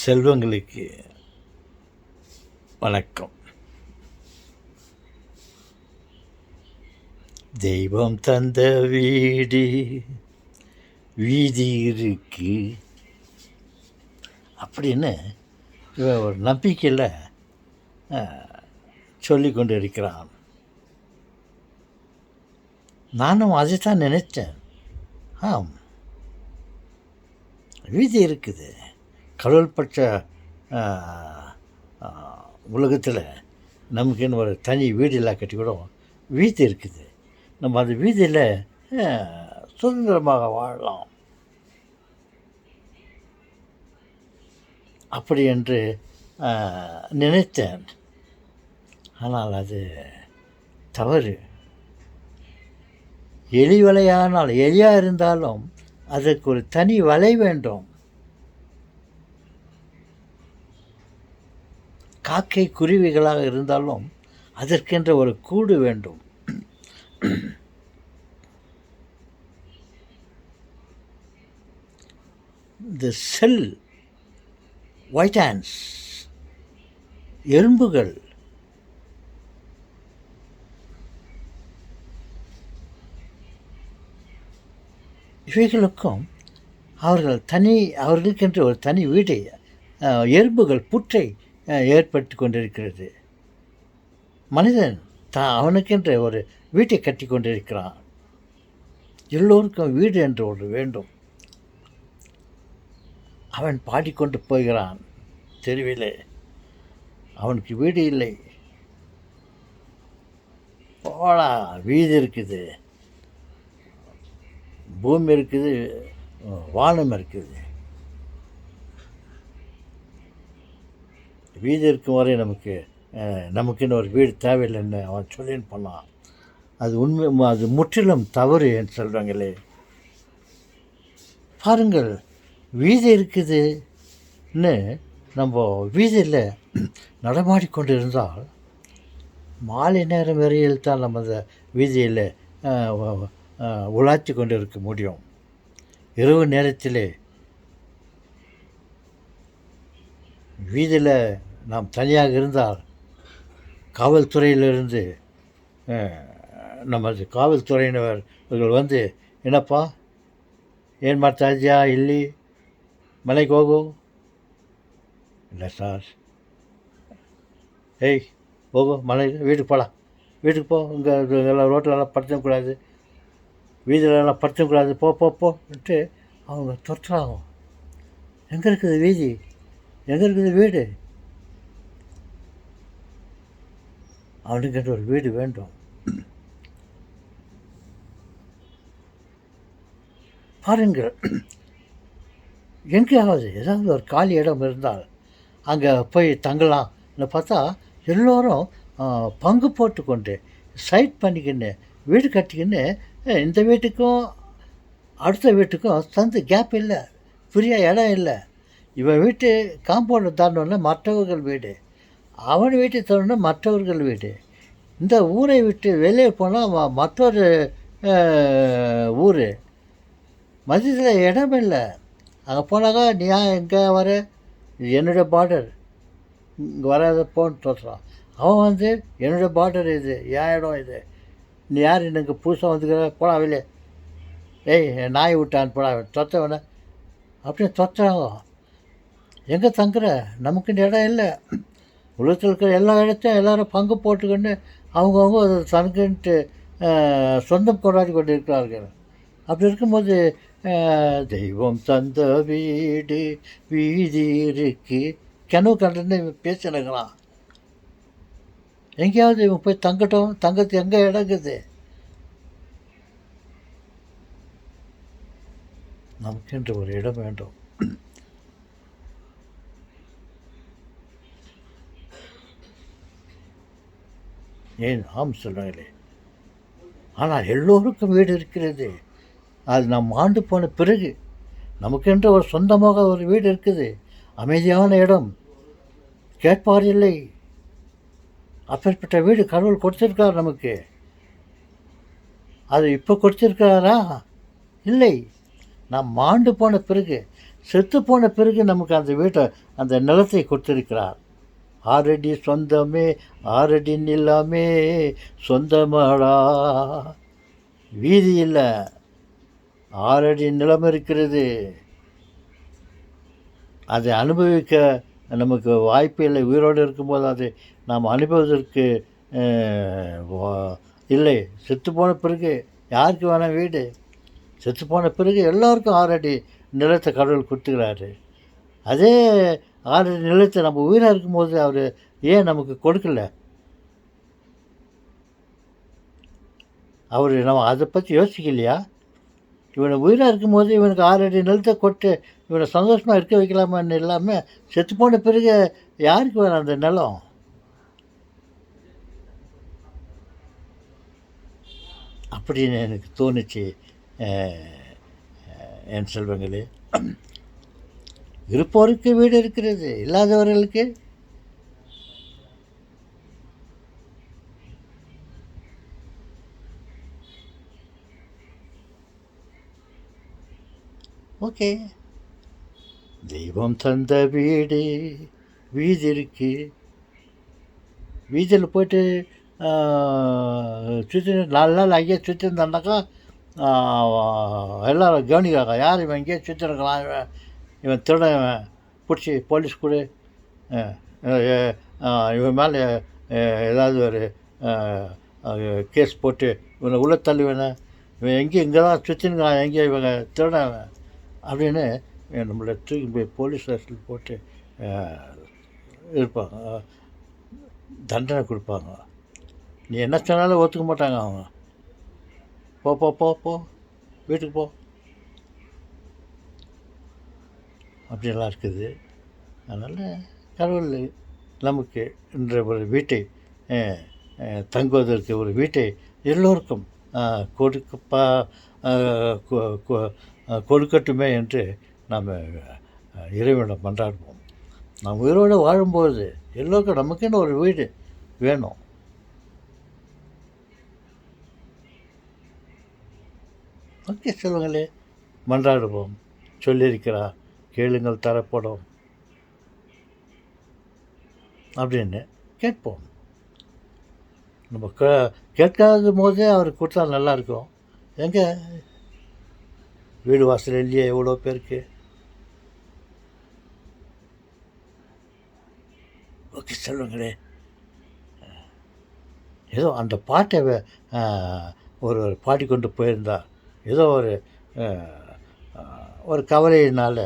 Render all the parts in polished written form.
செல்வங்களுக்கு வணக்கம். தெய்வம் தந்த வீடு வீதி இருக்கு அப்படின்னு இவன் ஒரு நம்பிக்கையில் சொல்லி கொண்டு இருக்கிறான். நானும் அதை தான் நினைத்தேன். வீதி இருக்குது. கடவுள் பற்ற உலகத்தில் நமக்குன்னு ஒரு தனி வீடெல்லாம் கட்டி கூட வீதி இருக்குது. நம்ம அந்த வீதியில் சுதந்திரமாக வாழலாம் அப்படி என்று நினைத்தேன். ஆனால் அது தவறு. எலி வலையானால் எலியாக இருந்தாலும் அதற்கு ஒரு தனி வலை வேண்டும். காக்கை குருவிகளாக இருந்தாலும் அதற்கென்ற ஒரு கூடு வேண்டும். இந்த செல் ஒயிட் ஹேண்ட்ஸ் எறும்புகள் இவைகளுக்கும் அவர்களுக்கென்று ஒரு தனி வீட்டை எறும்புகள் புற்றை ஏற்படுத்தி கொண்டிருக்கிறது. மனிதன் அவனுக்கென்ற ஒரு வீட்டை கட்டி கொண்டிருக்கிறான். எல்லோருக்கும் வீடு என்று ஒன்று வேண்டும். அவன் பாடிக்கொண்டு போகிறான் தெருவிலே. அவனுக்கு வீடு இல்லை. போடா, வீடு இருக்குது, பூமி இருக்குது, வானம் இருக்குது. வீடு இருக்கும் வரை நமக்குன்னு ஒரு வீடு தேவையில்லைன்னு அவன் சொல்லின்னு பண்ணான். அது உண்மை, அது முற்றிலும் தவறு என்று சொல்கிறாங்களே. பாருங்கள், வீதி இருக்குதுன்னு நம்ம வீதியில் நடமாடிக்கொண்டு இருந்தால் மாலை நேரம் வரையில் தான் நம்ம அந்த வீதியில் உலாத்தி கொண்டு இருக்க முடியும். இரவு நேரத்தில் வீதியில் நாம் தனியாக இருந்தால் காவல்துறையிலிருந்து நமது ಕಾವಲ್ತುರೆಯವರು வந்து, ಏನಪ್ಪ ಏನು ಮಾಡ್ತಾಯಿದ್ಯಾ ಇಲ್ಲಿ, ಮನೆಗೆ ಹೋಗು. ಇಲ್ಲ சார். ஏய், போகோ மனைவி, வீட்டுக்கு போகலாம், வீட்டுக்கு போ. இங்கே எல்லாம் ரோட்டிலலாம் படுத்தக்கூடாது, வீதியிலலாம் படுத்தக்கூடாது, போன்ட்டு அவங்க தொற்றுறாங்க. எங்கே இருக்குது வீதி, எங்கே இருக்குது வீடு? அவனுக்கு ஒரு வீடு வேண்டும். பாருங்கள், எங்கேயாவது ஏதாவது ஒரு காலி இடம் இருந்தால் அங்கே போய் தங்கலாம்னு பார்த்தா எல்லோரும் பங்கு போட்டுக்கொண்டு சைட் பண்ணிக்கின்னு வீடு கட்டிக்கின்னு இந்த வீட்டுக்கும் அடுத்த வீட்டுக்கும் தந்து கேப் இல்லை, ஃப்ரீயாக இடம் இல்லை. இவன் வீட்டு காம்பவுண்டு தாண்டோன்னா மற்றவர்கள் வீடு, அவன் வீட்டை தரணுன்னா மற்றவர்கள் வீடு. இந்த ஊரை விட்டு வெளியே போனால் மற்றொரு ஊர். மதியத்தில் இடம் இல்லை. அங்கே போனாக்கா நீ எங்கே வர, இது என்னுடைய பார்டர், இங்கே வராத போன்னு சொல்கிறான். அவன் வந்து என்னுடைய பார்டர், இது என் இடம், இது நீ யார், எனக்கு புதுசாக வந்துக்கிற, போடா வெளியே, ஏய் நாய் விட்டான்னு போடா, தொத்தவன அப்படின்னு தொத்துறாங்க. எங்கே தங்குற, நமக்குன்னு இடம் இல்லை. உலகத்தில் இருக்கிற எல்லா இடத்தையும் எல்லோரும் பங்கு போட்டுக்கொண்டு அவங்கவுங்க அது தனக்குன்ட்டு சொந்தம் கொண்டாடி கொண்டு இருக்கிறார்கள். அப்படி இருக்கும்போது தெய்வம் தந்த வீடு வீதி இருக்கு கனவு கண்டுன்னு பேசினுக்கிறான். எங்கேயாவது இவன் போய் தங்கட்டும், தங்கத்துக்கு எங்கே இடங்குது? நமக்கென்று ஒரு இடம் வேண்டும். ஏன் ஆம் சொல்கிறாங்களே. ஆனால் எல்லோருக்கும் வீடு இருக்கிறது. அது நாம் ஆண்டு போன பிறகு நமக்கென்று ஒரு சொந்தமாக ஒரு வீடு இருக்குது, அமைதியான இடம், கேட்பார் இல்லை. அப்பேற்பட்ட வீடு கடவுள் கொடுத்துருக்கார் நமக்கு. அது இப்போ கொடுத்துருக்காரா? இல்லை. நாம் மாண்டு போன பிறகு, செத்து போன பிறகு நமக்கு அந்த வீட்டை, அந்த நிலத்தை கொடுத்திருக்கிறார். "ஆறடி சொந்தமே, ஆறடி நிலமே, சொந்தமாடா." வீதி இல்லை, 6 அடி நிலம் இருக்கிறது. அதை அனுபவிக்க நமக்கு வாய்ப்பு இல்லை. உயிரோடு இருக்கும்போது அதை நாம் அனுபவிப்பதற்கு இல்லை. செத்துப்போன பிறகு யாருக்கு வேணால் வீடு? செத்துப்போன பிறகு எல்லோருக்கும் 6 அடி நிலத்தை கடவுள் கொடுத்துக்கிறாரு. அதே 6 அடி நிலத்தை நம்ம உயிராக இருக்கும்போது அவர் ஏன் நமக்கு கொடுக்கல? அவர் நம்ம அதை பற்றி யோசிக்கலையா? இவனை உயிராக இருக்கும்போது இவனுக்கு 6 அடி நிலத்தை கொட்டு இவனை சந்தோஷமாக இருக்க வைக்கலாமான்னு இல்லாமல், செத்துப்போன பிறகு யாருக்கு வேணும் அந்த நிலம்? அப்படின்னு எனக்கு தோணுச்சு. என் செல்வங்களே, இருப்போருக்கு வீடு இருக்கிறது, இல்லாதவர்களுக்கு ஓகே. தெய்வம் தந்த வீடு வீதி இருக்கு. வீதியில் போய்ட்டு சுற்றி 4 நாள் அங்கேயே சுற்றி இருந்தான்னாக்கா எல்லோரும் கவனிக்கிறாங்க. யார் இவன் இங்கேயே சுற்றி இருக்கலாம், இவன் திருடன், பிடிச்சி போலீஸ் கொடு, இவன் மேலே ஏதாவது ஒரு கேஸ் போட்டு இவனை உள்ளே தள்ளுவேனே, இவன் எங்கேயும் இங்கே தான் சுற்றினுக்கான், எங்கேயும் இவங்க திருடன் அப்படின்னு நம்மளை தூக்கி போய் போலீஸ் ஸ்டேஷனில் போட்டு இருப்பாங்க, தண்டனை கொடுப்பாங்க. நீ என்ன சொன்னாலும் ஒத்துக்க மாட்டாங்க அவங்க. போ போ போ போ வீட்டுக்கு போ அப்படியெல்லாம் இருக்குது. அதனால் கடவுள் நமக்கு என்ற ஒரு வீட்டை, தங்குவதற்கு ஒரு வீட்டை எல்லோருக்கும் கொடுக்கட்டுமே என்று நாம் இறைவனிடம் மன்றாடுவோம். நாம் உயிரோடு வாழும்போது எல்லோருக்கும் நமக்குன்னு ஒரு வீடு வேணும். ஓகே செல்வங்களே, மன்றாடுவோம். சொல்லியிருக்கிறார், கேளுங்கள் தரப்படும் அப்படின்னு கேட்போம். நம்ம கேட்காத போதே அவர் கொடுத்தா நல்லாயிருக்கும். எங்கே வீடு வாசல் இல்லையே எவ்வளோ பேருக்கு? ஓகே செல்வங்களே, ஏதோ அந்த பாட்டை ஒரு பாடிக்கொண்டு போயிருந்தா, ஏதோ ஒரு கவலையினால்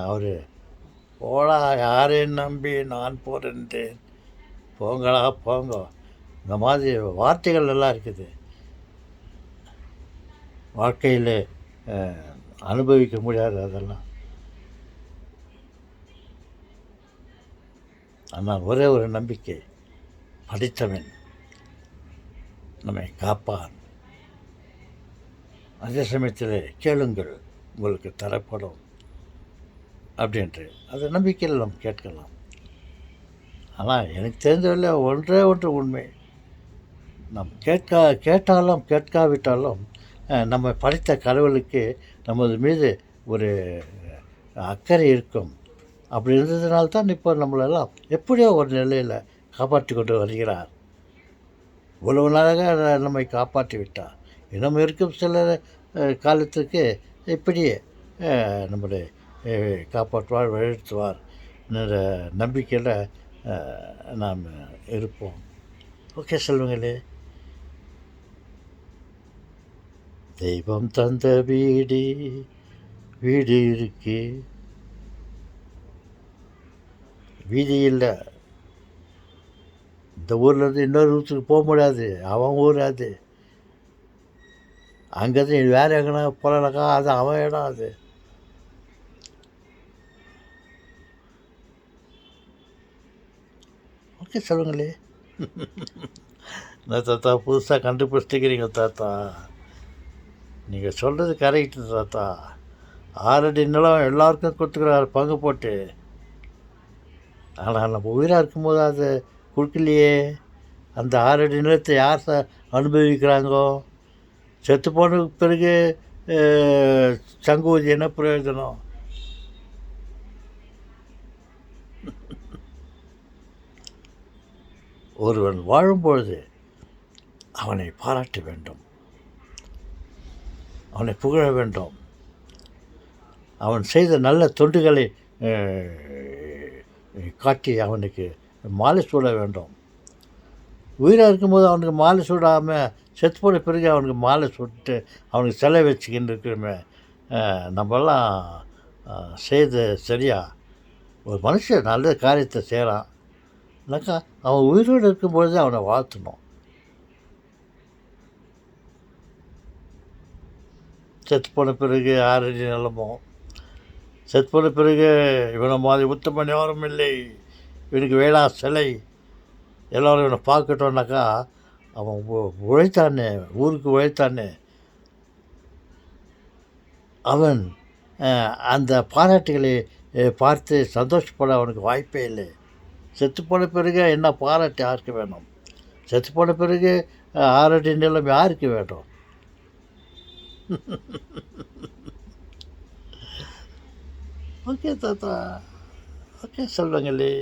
அவர் போடா யாரையும் நம்பி நான் போகிறேன், போங்களா போங்க, இந்த மாதிரி வார்த்தைகள் எல்லாம் இருக்குது. வாழ்க்கையில் அனுபவிக்க முடியாது அதெல்லாம். ஆனால் ஒரே ஒரு நம்பிக்கை, படித்தவன் நம்மை காப்பான். அதே சமயத்தில் கேளுங்கள் உங்களுக்கு தரப்படும் அப்படின்ட்டு அந்த நம்பிக்கையில் நம்ம கேட்கலாம். ஆனால் எனக்கு தெரிஞ்சதில்லை ஒன்றே ஒன்று உண்மை, நம் கேட்டாலும் கேட்காவிட்டாலும் நம்ம படைத்த கடவுளுக்கு நமது மீது ஒரு அக்கறை இருக்கும். அப்படி இருந்ததுனால்தான் இப்போ நம்மளெல்லாம் எப்படியோ ஒரு நிலையில் காப்பாற்றி கொண்டு வருகிறார். இவ்வளவு நாளாக நம்மை காப்பாற்றி விட்டார். இன்னும் இருக்கும் சில காலத்துக்கு இப்படியே நம்மளை காப்பாற்றுவார், வழிநடத்துவார் என்ற நம்பிக்கையில் நாம் இருப்போம். ஓகே செல்வங்களே, தெய்வம் தந்த வீடு வீடு இருக்கு, வீதி இல்லை. இந்த ஊர்லேருந்து இன்னொரு ஊருக்கு போக முடியாது, அவன் ஊர் அது. அங்கேருந்து வேறு எங்கன்னா போகலனாக்கா அது அவன் இடம் அது. ஓகே சொல்லுங்களே. என்ன தாத்தா புதுசாக கண்டுபிடிச்சிக்கிறீங்க தாத்தா, நீங்கள் சொல்கிறது கரெக்டு தாத்தா. 6 அடி நிலம் எல்லாருக்கும் கொடுத்துக்கிறாரு பங்கு போட்டு. ஆனால் நம்ம உயிராக இருக்கும்போது அது கொடுக்கலையே. அந்த 6 அடி நிலத்தை யார் அனுபவிக்கிறாங்கோ? செத்து போன பிறகு சங்கு ஊதி என்ன பிரயோஜனம்? ஒருவன் வாழும்பொழுது அவனை பாராட்ட வேண்டும், அவனை புகழ வேண்டும், அவன் செய்த நல்ல தொண்டுகளை காட்டி அவனுக்கு மாலை சூட வேண்டும். உயிராக இருக்கும்போது அவனுக்கு மாலை சூடாமல் செத்து போன பிறகு அவனுக்கு மாலை சுட்டு அவனுக்கு சிலை வச்சுக்கின்னு இருக்கிறோமே, நம்மெல்லாம் செய்து சரியா? ஒரு மனுஷன் நல்ல காரியத்தை செய்கிறான் இல்லைக்கா, அவன் உயிரோடு இருக்கும்பொழுது அவனை வாழ்த்தணும். செத்து போன பிறகு 6 அடி நிலமோ, செத்து போன பிறகு இவனை மாதிரி உத்தமன் யாரும் இல்லை, இவனுக்கு வேளா சிலை, எல்லோரும் இவனை பார்க்கட்டோன்னாக்கா அவன் உழைத்தானே, ஊருக்கு உழைத்தானே, அவன் அந்த பாராட்டுகளை பார்த்து சந்தோஷப்பட அவனுக்கு வாய்ப்பே இல்லை. செத்து போன பிறகு என்ன பாராட்டு யாருக்கு வேணும்? செத்து போன பிறகு 6 அடி நிலம் யாருக்கு வேணும்? ஓகே தாத்தா, ஓகே செல்வங்களே.